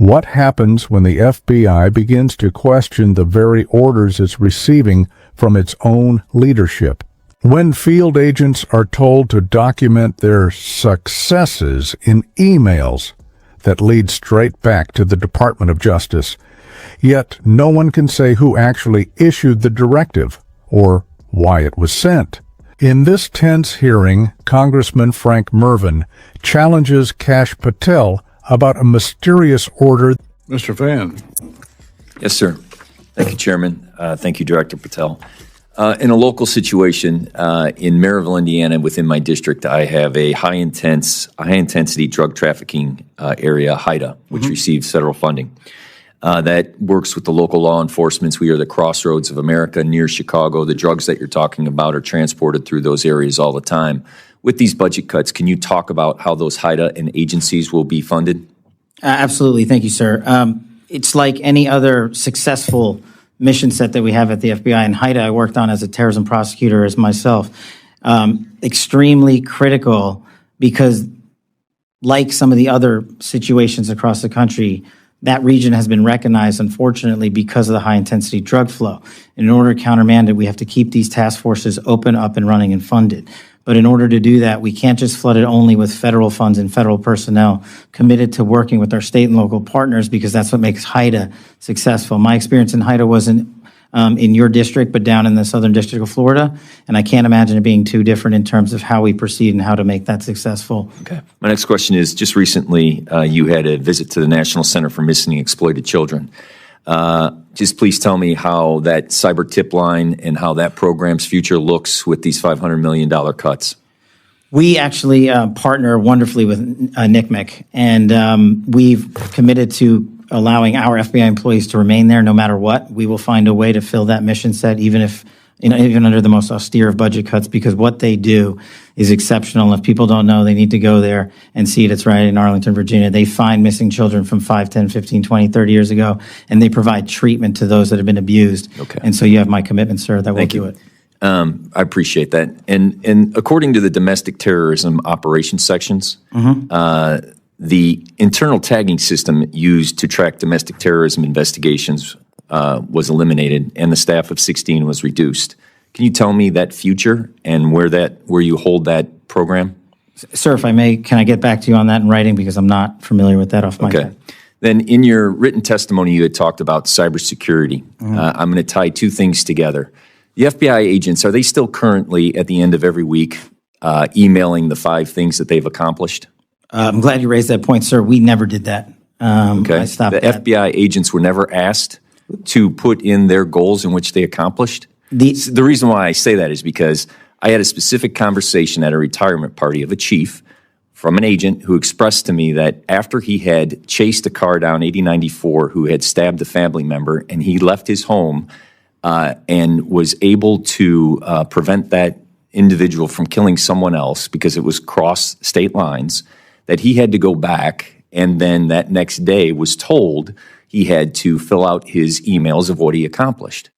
What happens when the FBI begins to question the very orders it's receiving from its own leadership? When field agents are told to document their successes in emails that lead straight back to the Department of Justice, yet no one can say who actually issued the directive or why it was sent. In this tense hearing, Congressman Frank Mrvan challenges Kash Patel about a mysterious order. Mr. Van. Yes, sir. Thank you, Chairman. Thank you, Director Patel. In a local situation in Maryville, Indiana, within my district, I have a high-intensity drug trafficking area, HIDA, which receives federal funding. That works with the local law enforcement. We are the crossroads of America near Chicago. The drugs that you're talking about are transported through those areas all the time. With these budget cuts, can you talk about how those HIDA and agencies will be funded? Absolutely. Thank you, sir. It's like any other successful mission set that we have at the FBI. And HIDA, I worked on as a terrorism prosecutor as myself. Extremely critical because, like some of the other situations across the country, that region has been recognized, unfortunately, because of the high-intensity drug flow. In order to countermand it, we have to keep these task forces open, up, and running and funded. But in order to do that, we can't just flood it only with federal funds and federal personnel committed to working with our state and local partners, because that's what makes HIDA successful. My experience in HIDA wasn't in your district, but down in the Southern District of Florida, and I can't imagine it being too different in terms of how we proceed and how to make that successful. Okay. My next question is, just recently you had a visit to the National Center for Missing and Exploited Children. Just please tell me how that cyber tip line and how that program's future looks with these $500 million cuts. We actually partner wonderfully with NCMEC, and we've committed to allowing our FBI employees to remain there no matter what. We will find a way to fill that mission set, even if, even under the most austere of budget cuts, because what they do is exceptional. If people don't know, they need to go there and see it. It's right in Arlington, Virginia. They find missing children from 5, 10, 15, 20, 30 years ago, and they provide treatment to those that have been abused. Okay. And so you have my commitment, sir, that we'll do it. I appreciate that. And according to the domestic terrorism operations sections, the internal tagging system used to track domestic terrorism investigations was eliminated, and the staff of 16 was reduced. Can you tell me that future and where you hold that program? Sir, if I may, can I get back to you on that in writing, because I'm not familiar with that off my head. Then in your written testimony, you had talked about cybersecurity. I'm going to tie two things together. The FBI agents, are they still currently at the end of every week emailing the 5 things that they've accomplished? I'm glad you raised that point, sir. We never did that. I stopped that. FBI agents were never asked to put in their goals in which they accomplished? The reason why I say that is because I had a specific conversation at a retirement party of a chief from an agent who expressed to me that after he had chased a car down 8094 who had stabbed a family member, and he left his home and was able to prevent that individual from killing someone else because it was cross state lines, that he had to go back, and then that next day was told he had to fill out his emails of what he accomplished.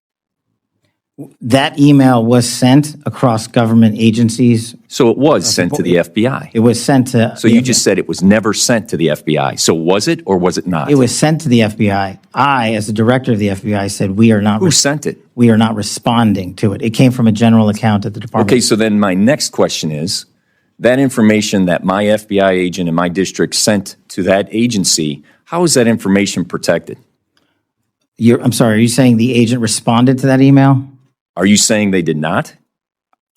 That email was sent across government agencies. So it was sent to the FBI. It was sent to... So you just said it was never sent to the FBI. So was it or was it not? It was sent to the FBI. I, as the director of the FBI, said we are not... Who sent it? We are not responding to it. It came from a general account at the department. Okay, so then my next question is, that information that my FBI agent in my district sent to that agency, how is that information protected? I'm sorry, are you saying the agent responded to that email? Are you saying they did not?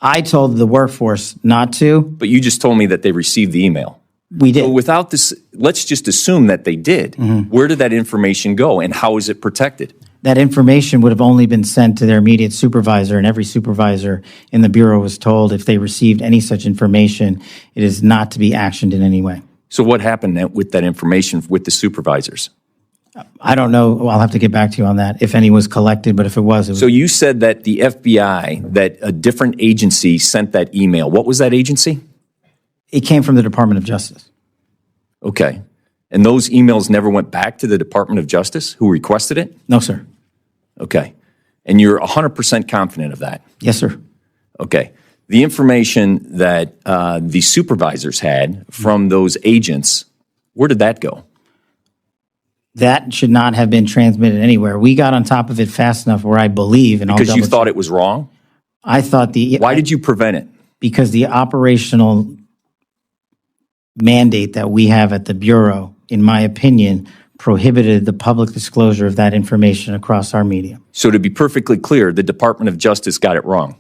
I told the workforce not to. But you just told me that they received the email. We did. So without this, let's just assume that they did. Where did that information go, and how is it protected? That information would have only been sent to their immediate supervisor, and every supervisor in the Bureau was told if they received any such information, it is not to be actioned in any way. So what happened with that information with the supervisors? I don't know. Well, I'll have to get back to you on that, if any was collected, but if it was... So you said that the FBI, that a different agency sent that email. What was that agency? It came from the Department of Justice. Okay. And those emails never went back to the Department of Justice, who requested it? No, sir. Okay. And you're 100% confident of that? Yes, sir. Okay. The information that the supervisors had from those agents, where did that go? That should not have been transmitted anywhere. We got on top of it fast enough where I believe, and Because you thought it was wrong? I thought Why did you prevent it? because the operational mandate that we have at the Bureau, in my opinion, prohibited the public disclosure of that information across our media. So to be perfectly clear, the Department of Justice got it wrong.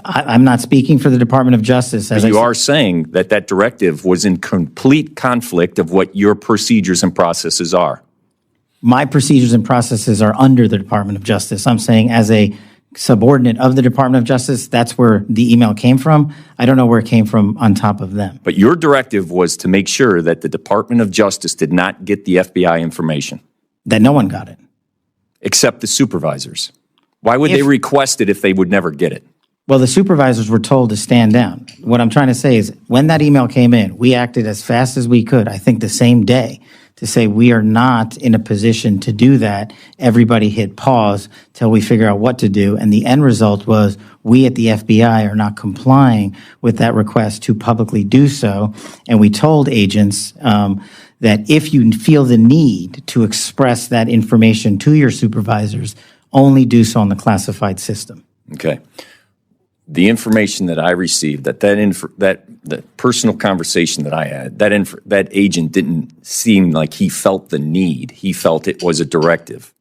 I'm not speaking for the Department of Justice. As You are saying that that directive was in complete conflict of what your procedures and processes are. My procedures and processes are under the Department of Justice. I'm saying as a subordinate of the Department of Justice, that's where the email came from. I don't know where it came from on top of them. But your directive was to make sure that the Department of Justice did not get the FBI information. That no one got it. Except the supervisors. Why would they request it if they would never get it? Well, the supervisors were told to stand down. What I'm trying to say is when that email came in, we acted as fast as we could, I think the same day, to say we are not in a position to do that. Everybody hit pause till we figure out what to do. And the end result was we at the FBI are not complying with that request to publicly do so. And we told agents that if you feel the need to express that information to your supervisors, only do so on the classified system. Okay. The information that I received, that personal conversation that I had, that agent didn't seem like he felt the need. He felt it was a directive.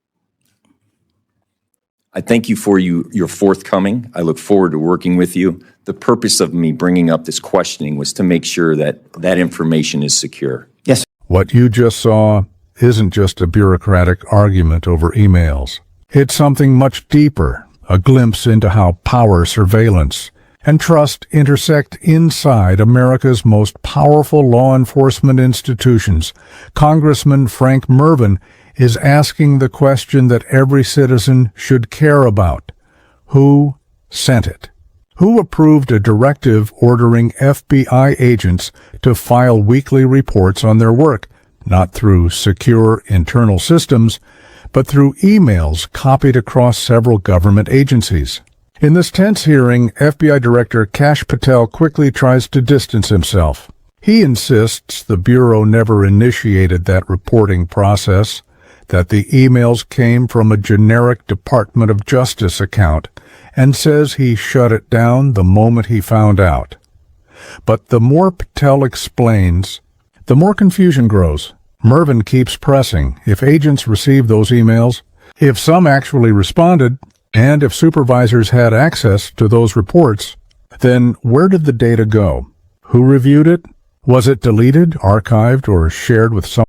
I thank you for your forthcoming. I look forward to working with you. The purpose of me bringing up this questioning was to make sure that that information is secure. Yes, sir. What you just saw isn't just a bureaucratic argument over emails. It's something much deeper. A glimpse into how power, surveillance, and trust intersect inside America's most powerful law enforcement institutions. Congressman Frank Mrvan is asking the question that every citizen should care about. Who sent it? Who approved a directive ordering FBI agents to file weekly reports on their work, not through secure internal systems, but through emails copied across several government agencies? In this tense hearing, FBI Director Kash Patel quickly tries to distance himself. He insists the Bureau never initiated that reporting process, that the emails came from a generic Department of Justice account, and says he shut it down the moment he found out. But the more Patel explains, the more confusion grows. Mrvan keeps pressing. If agents received those emails, if some actually responded, and if supervisors had access to those reports, then where did the data go? Who reviewed it? Was it deleted, archived, or shared with someone?